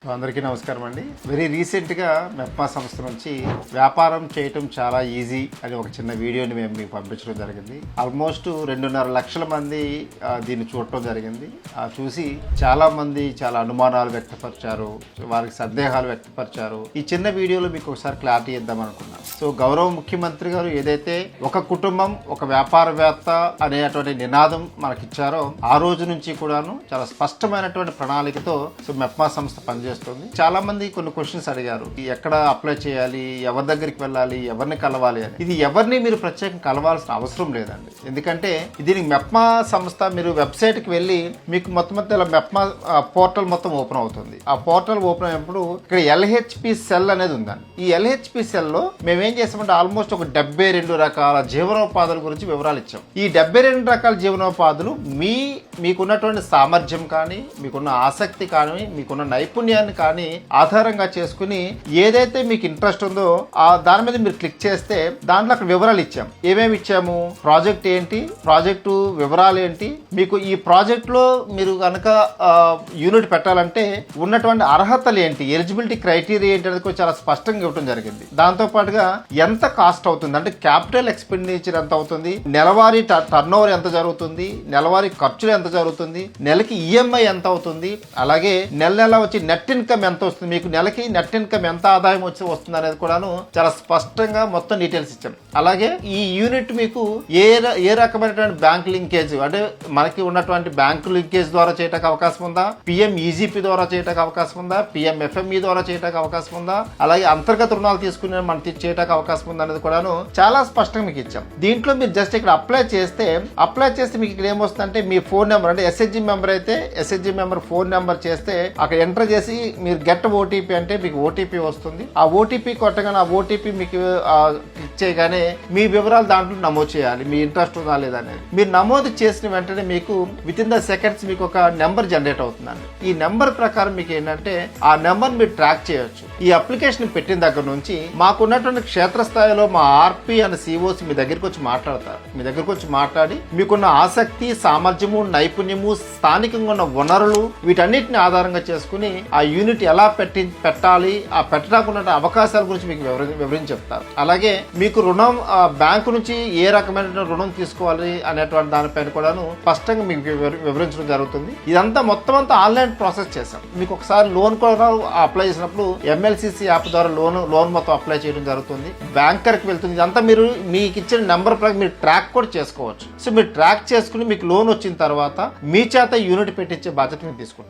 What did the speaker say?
అందరికీ నమస్కారం అండి. వెరీ రీసెంట్గా మెప్మా సంస్థ నుంచి వ్యాపారం చేయటం చాలా ఈజీ అని ఒక చిన్న వీడియోని మేము మీకు పంపించడం జరిగింది. ఆల్మోస్ట్ 2.5 లక్షల మంది దీన్ని చూడటం జరిగింది. చూసి చాలా మంది చాలా అనుమానాలు వ్యక్తపరిచారు, వారికి సందేహాలు వ్యక్తపరిచారు. ఈ చిన్న వీడియోలో మీకు ఒకసారి క్లారిటీ ఇద్దాం అనుకున్నాం. సో గౌరవ ముఖ్యమంత్రి గారు ఏదైతే ఒక కుటుంబం ఒక వ్యాపారవేత్త అనేటువంటి నినాదం మనకిచ్చారో ఆ రోజు నుంచి కూడాను చాలా స్పష్టమైనటువంటి ప్రణాళికతో సో మెప్మా సంస్థ పనిచేస్తుంది. చాలా మంది కొన్ని క్వశ్చన్స్ అడిగారు, ఎక్కడ అప్లై చేయాలి, ఎవరి దగ్గరికి వెళ్ళాలి, ఎవరిని కలవాలి అని. ఇది ఎవరిని మీరు ప్రత్యేకంగా కలవాల్సిన అవసరం లేదండి. ఎందుకంటే దీనికి మెప్మా సంస్థ మీరు వెబ్సైట్కి వెళ్ళి మీకు మొత్తం మెప్మా పోర్టల్ మొత్తం ఓపెన్ అవుతుంది. ఆ పోర్టల్ ఓపెన్ అయినప్పుడు ఇక్కడ ఎల్హెచ్పి సెల్ అనేది ఉందండి. ఈ ఎల్హెచ్పి సెల్ లో మేమేం చేసామంటే ఆల్మోస్ట్ ఒక 72 రకాల జీవనోపాధుల గురించి వివరాలు ఇచ్చాం. ఈ 72 రకాల జీవనోపాధులు మీకున్నటువంటి సామర్థ్యం కానీ, మీకున్న ఆసక్తి కానీ, మీకున్న నైపుణ్యాన్ని కానీ ఆధారంగా చేసుకుని ఏదైతే మీకు ఇంట్రెస్ట్ ఉందో దాని మీద మీరు క్లిక్ చేస్తే దాంట్లో అక్కడ వివరాలు ఇచ్చాం. ఏమేమి ఇచ్చాము, ప్రాజెక్ట్ ఏంటి, ప్రాజెక్టు వివరాలు ఏంటి, మీకు ఈ ప్రాజెక్ట్ లో మీరు కనుక యూనిట్ పెట్టాలంటే ఉన్నటువంటి అర్హతలు ఏంటి, ఎలిజిబిలిటీ క్రైటీరియా ఏంటి అనేది చాలా స్పష్టంగా ఇవ్వడం జరిగింది. దాంతో పాటుగా ఎంత కాస్ట్ అవుతుంది అంటే క్యాపిటల్ ఎక్స్పెండిచర్ ఎంత అవుతుంది, నెలవారీ టర్న్ ఓవర్ ఎంత జరుగుతుంది, నెలవారీ ఖర్చులు ఎంత జరుగుతుంది, నెలకి ఈఎంఐ ఎంత అవుతుంది, అలాగే నెల వచ్చి నెట్ ఇన్కమ్ ఎంత వస్తుంది, మీకు నెలకి నెట్ ఇన్కమ్ ఎంత ఆదాయం వస్తుంది అనేది కూడాను చాలా స్పష్టంగా మొత్తం డీటెయిల్స్ ఇచ్చాం. అలాగే ఈ యూనిట్ మీకు ఏ రకమైనటువంటి బ్యాంక్ లింకేజ్ అంటే మనకి ఉన్నటువంటి బ్యాంక్ లింకేజ్ ద్వారా చేయడానికి అవకాశం ఉందా, పిఎం ఈజీపీ ద్వారా చేయడానికి అవకాశం ఉందా, పిఎం ఎఫ్ఎంఈ ద్వారా చేయడానికి అవకాశం ఉందా, అలాగే అంతర్గత రుణాలు తీసుకునే మనం చేయడానికి అవకాశం ఉందా అనేది కూడాను చాలా స్పష్టంగా మీకు ఇచ్చాం. దీంట్లో మీరు జస్ట్ ఇక్కడ అప్లై చేస్తే మీకు ఇక్కడ ఏమొస్తుందంటే మీ ఫోన్ నెంబర్ అంటే ఎస్హెచ్జి మెంబర్ అయితే ఎస్హెచ్జి మెంబర్ ఫోన్ నెంబర్ చేస్తే అక్కడ ఎంటర్ చేసి మీరు గెట్ ఓటీపీ అంటే మీకు ఓటీపీ వస్తుంది. ఆ ఓటీపీ కొట్టగానే ఆ ఓటీపీ మీకు క్లిక్ చేయగానే మీ వివరాలు దాంట్లో నమోదు చేయాలి, మీ ఇంట్రెస్ట్ ఉందా లేదా అనేది. మీరు నమోదు చేసిన వెంటనే మీకు విత్ ఇన్ ద సెకండ్స్ మీకు ఒక నెంబర్ జనరేట్ అవుతుందండి. ఈ నెంబర్ ప్రకారం మీకు ఏంటంటే ఆ నెంబర్ మీరు ట్రాక్ చేయొచ్చు. ఈ అప్లికేషన్ పెట్టిన దగ్గర నుంచి మాకున్నటువంటి క్షేత్రస్థాయిలో మా ఆర్పి అనే సిఓసి మీ దగ్గరికి వచ్చి మాట్లాడతారు. మీ దగ్గరికి వచ్చి మాట్లాడి మీకున్న ఆసక్తి, సామర్థ్యము, నైపుణ్యము, స్థానికంగా ఉన్న వనరులు వీటన్నిటిని ఆధారంగా చేసుకుని ఆ యూనిట్ ఎలా పెట్టాలి, ఆ పెట్టడానికి అవకాశాల గురించి మీకు వివరించి చెప్తారు. అలాగే మీకు రుణం బ్యాంకు నుంచి ఏ రకమైన రుణం తీసుకోవాలి అనేటువంటి దానిపైన కూడాను స్పష్టంగా మీకు వివరించడం జరుగుతుంది. ఇదంతా మొత్తం అంతా ఆన్లైన్ ప్రాసెస్ చేశాం. మీకు ఒకసారి లోన్ కూడా అప్లై చేసినప్పుడు ఎంఎల్సిసి యాప్ ద్వారా లోన్ మొత్తం అప్లై చేయడం జరుగుతుంది. బ్యాంకర్కి వెళ్తుంది. ఇదంతా మీరు మీకు ఇచ్చిన నెంబర్ ప్రకారం మీరు ట్రాక్ కూడా చేసుకోవచ్చు. సో మీరు ట్రాక్ చేసుకుని మీకు లోన్ వచ్చిన తర్వాత మీ చేత యూనిట్ పెట్టించే బాధ్యత మీరు తీసుకుంటారు.